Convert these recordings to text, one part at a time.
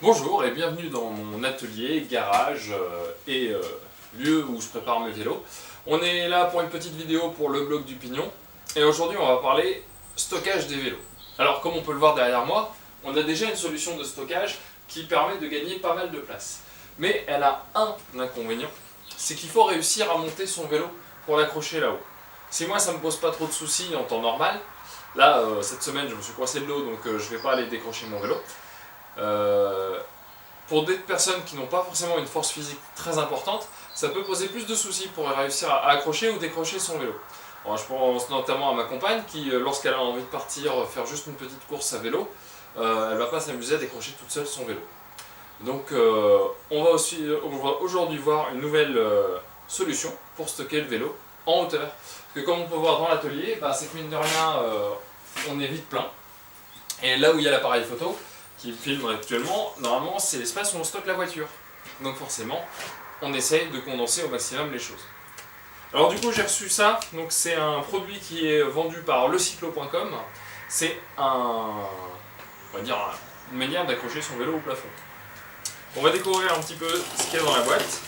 Bonjour et bienvenue dans mon atelier, garage et lieu où je prépare mes vélos. On est là pour une petite vidéo pour le blog du Pignon et aujourd'hui on va parler stockage des vélos. Alors comme on peut le voir derrière moi, on a déjà une solution de stockage qui permet de gagner pas mal de place. Mais elle a un inconvénient, c'est qu'il faut réussir à monter son vélo pour l'accrocher là-haut. Si moi ça me pose pas trop de soucis en temps normal, là cette semaine je me suis coincé le dos donc je vais pas aller décrocher mon vélo. Pour des personnes qui n'ont pas forcément une force physique très importante, ça peut poser plus de soucis pour réussir à accrocher ou décrocher son vélo. Alors, je pense notamment à ma compagne qui, lorsqu'elle a envie de partir faire juste une petite course à vélo, elle ne va pas s'amuser à décrocher toute seule son vélo. Donc on va aujourd'hui voir une nouvelle solution pour stocker le vélo en hauteur. Parce que comme on peut voir dans l'atelier, c'est que mine de rien, on est vite plein. Et là où il y a l'appareil photo, qui filme actuellement, normalement c'est l'espace où on stocke la voiture. Donc forcément, on essaye de condenser au maximum les choses. Alors du coup j'ai reçu ça, donc c'est un produit qui est vendu par lecyclo.com. C'est on va dire une manière d'accrocher son vélo au plafond. On va découvrir un petit peu ce qu'il y a dans la boîte.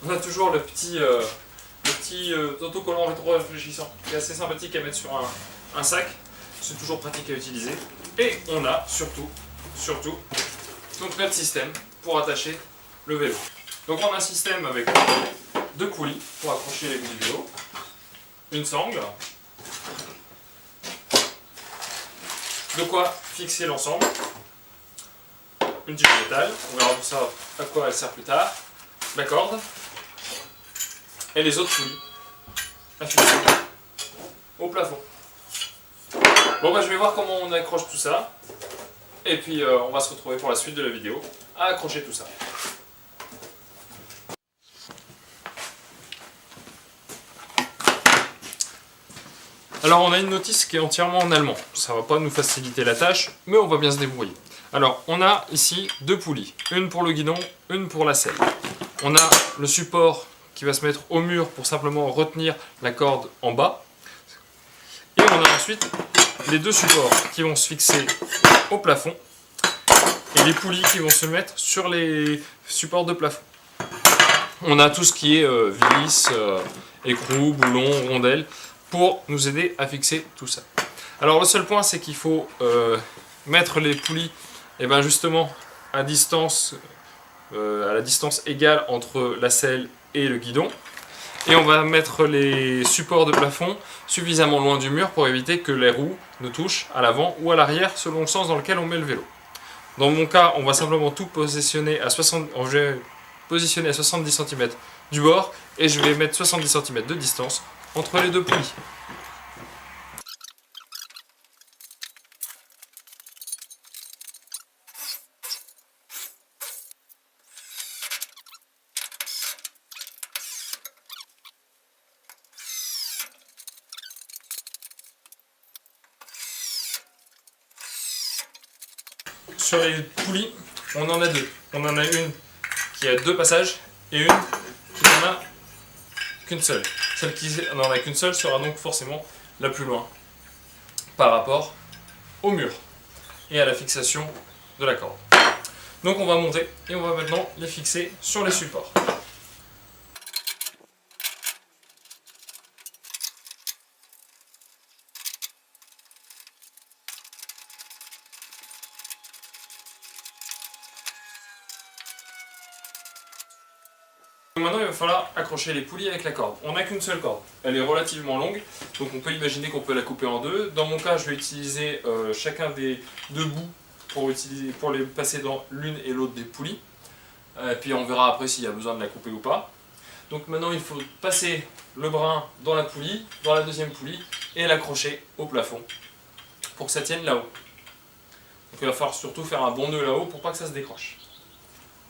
On a toujours le petit autocollant rétro-réfléchissant qui est assez sympathique à mettre sur un sac. C'est toujours pratique à utiliser. Et on a surtout donc notre système pour attacher le vélo. Donc on a un système avec deux poulies pour accrocher les bouts du vélo, une sangle, de quoi fixer l'ensemble, une tige de métal, on verra pour ça à quoi elle sert plus tard, la corde, et les autres poulies à fixer au plafond. Bon je vais voir comment on accroche tout ça et puis on va se retrouver pour la suite de la vidéo à accrocher tout ça. Alors on a une notice qui est entièrement en allemand, ça va pas nous faciliter la tâche mais on va bien se débrouiller. Alors on a ici deux poulies, une pour le guidon, une pour la selle. On a le support qui va se mettre au mur pour simplement retenir la corde en bas. Et on a ensuite les deux supports qui vont se fixer au plafond et les poulies qui vont se mettre sur les supports de plafond. On a tout ce qui est vis, écrou, boulon, rondelle pour nous aider à fixer tout ça. Alors le seul point c'est qu'il faut mettre les poulies justement à la distance égale entre la selle et le guidon. Et on va mettre les supports de plafond suffisamment loin du mur pour éviter que les roues ne touchent à l'avant ou à l'arrière selon le sens dans lequel on met le vélo. Dans mon cas, on va simplement tout positionner à 70 cm du bord et je vais mettre 70 cm de distance entre les deux poulies. Sur les poulies, on en a deux. On en a une qui a deux passages et une qui n'en a qu'une seule. Celle qui n'en a qu'une seule sera donc forcément la plus loin par rapport au mur et à la fixation de la corde. Donc on va monter et on va maintenant les fixer sur les supports. Maintenant il va falloir accrocher les poulies avec la corde. On n'a qu'une seule corde, elle est relativement longue, donc on peut imaginer qu'on peut la couper en deux. Dans mon cas je vais utiliser chacun des deux bouts pour les passer dans l'une et l'autre des poulies. Puis on verra après s'il y a besoin de la couper ou pas. Donc maintenant il faut passer le brin dans la poulie, dans la deuxième poulie, et l'accrocher au plafond pour que ça tienne là-haut. Donc il va falloir surtout faire un bon nœud là-haut pour pas que ça se décroche.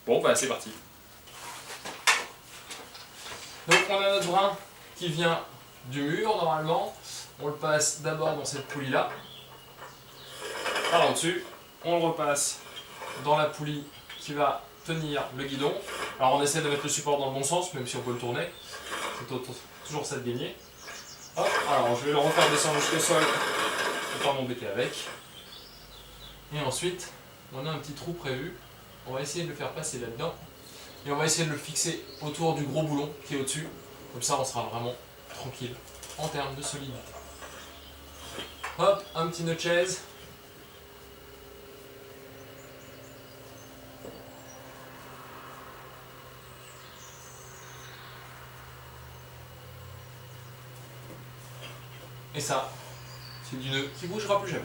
Bon c'est parti. Donc on a notre brin qui vient du mur normalement, on le passe d'abord dans cette poulie là, par au-dessus, on le repasse dans la poulie qui va tenir le guidon. Alors on essaie de mettre le support dans le bon sens, même si on peut le tourner, c'est toujours ça de gagner. Hop, alors je vais le refaire descendre jusqu'au sol pour pas m'embêter avec. Et ensuite, on a un petit trou prévu. On va essayer de le faire passer là-dedans. Et on va essayer de le fixer autour du gros boulon qui est au-dessus. Comme ça, on sera vraiment tranquille en termes de solidité. Hop, un petit nœud de chaise. Et ça, c'est du nœud qui ne bougera plus jamais.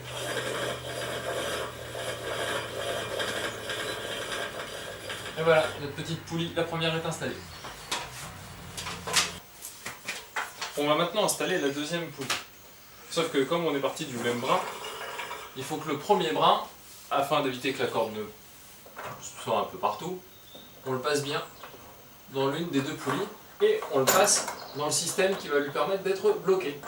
Et voilà, notre petite poulie, la première est installée. On va maintenant installer la deuxième poulie. Sauf que comme on est parti du même brin, il faut que le premier brin, afin d'éviter que la corde ne soit un peu partout, on le passe bien dans l'une des deux poulies et on le passe dans le système qui va lui permettre d'être bloqué.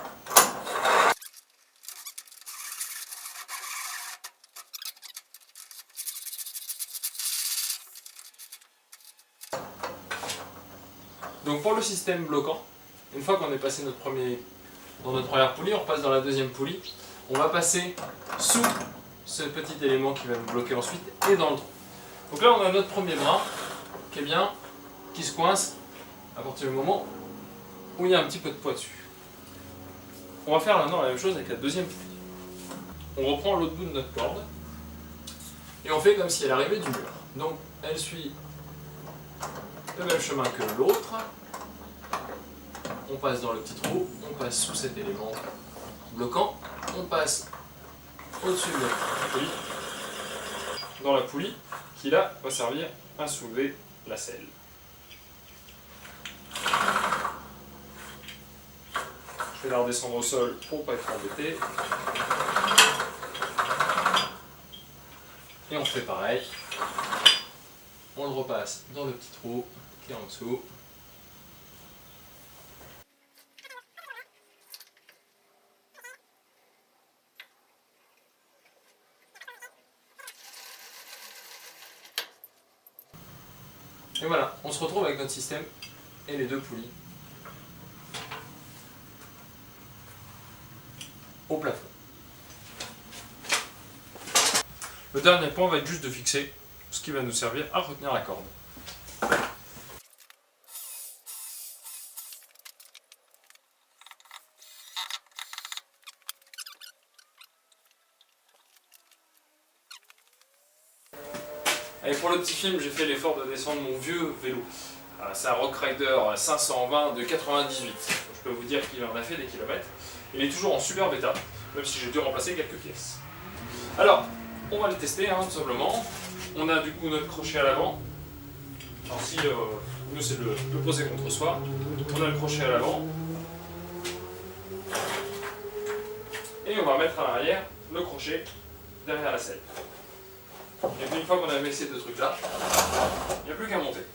Donc pour le système bloquant, une fois qu'on est passé dans notre première poulie, on repasse dans la deuxième poulie. On va passer sous ce petit élément qui va nous bloquer ensuite et dans le trou. Donc là on a notre premier brin qui est bien, qui se coince à partir du moment où il y a un petit peu de poids dessus. On va faire maintenant la même chose avec la deuxième poulie. On reprend l'autre bout de notre corde et on fait comme si elle arrivait du mur. Donc elle suit le même chemin que l'autre. On passe dans le petit trou, on passe sous cet élément bloquant, on passe au-dessus de notre poulie, dans la poulie qui là va servir à soulever la selle. Je vais la redescendre au sol pour ne pas être embêté. Et on fait pareil. On le repasse dans le petit trou qui est en dessous. Et voilà, on se retrouve avec notre système et les deux poulies au plafond. Le dernier point va être juste de fixer ce qui va nous servir à retenir la corde. Et pour le petit film, j'ai fait l'effort de descendre mon vieux vélo. C'est un Rock Rider 520 de 98. Je peux vous dire qu'il en a fait des kilomètres. Il est toujours en super bêta, même si j'ai dû remplacer quelques pièces. Alors, on va le tester tout simplement. On a du coup notre crochet à l'avant. Alors si nous c'est le poser contre soi, on a le crochet à l'avant. Et on va mettre à l'arrière le crochet derrière la selle. Et puis une fois qu'on a mis ces deux trucs là, il n'y a plus qu'à monter.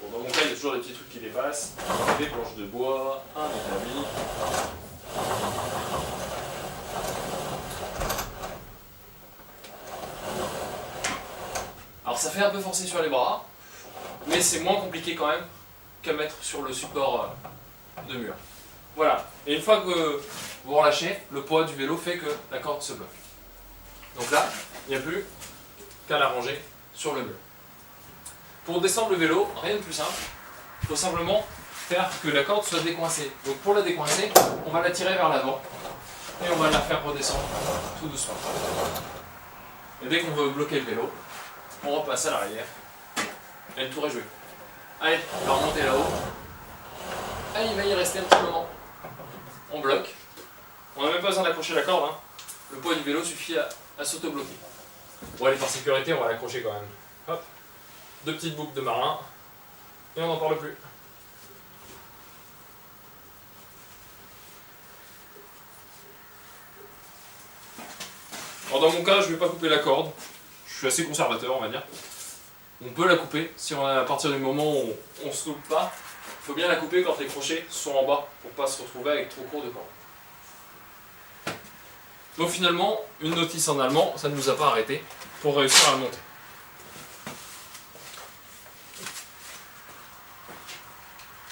Bon, dans mon cas, il y a toujours des petits trucs qui dépassent, des planches de bois, un établi. Alors ça fait un peu forcer sur les bras, mais c'est moins compliqué quand même qu'à mettre sur le support de mur. Voilà, et une fois que vous relâchez, le poids du vélo fait que la corde se bloque. Donc là, il n'y a plus qu'à la ranger sur le mur. Pour descendre le vélo, rien de plus simple, il faut simplement faire que la corde soit décoincée. Donc pour la décoincer, on va la tirer vers l'avant et on va la faire redescendre tout doucement. Et dès qu'on veut bloquer le vélo, on repasse à l'arrière et le tour est joué. Allez, on va remonter là-haut. Allez, il va y rester un petit moment. On bloque. On n'a même pas besoin d'accrocher la corde. Le poids du vélo suffit à s'auto-bloquer. Bon allez, par sécurité, on va l'accrocher quand même. Hop, deux petites boucles de marin, et on n'en parle plus. Alors dans mon cas, je ne vais pas couper la corde. Je suis assez conservateur, on va dire. On peut la couper, si on à partir du moment où on ne se loupe pas. Il faut bien la couper quand les crochets sont en bas, pour ne pas se retrouver avec trop court de corde. Donc finalement, une notice en allemand, ça ne nous a pas arrêté pour réussir à le monter.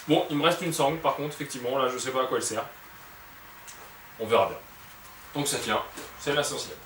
Bon, il me reste une sangle par contre, effectivement, là je sais pas à quoi elle sert. on verra bien. Donc ça tient, c'est l'essentiel.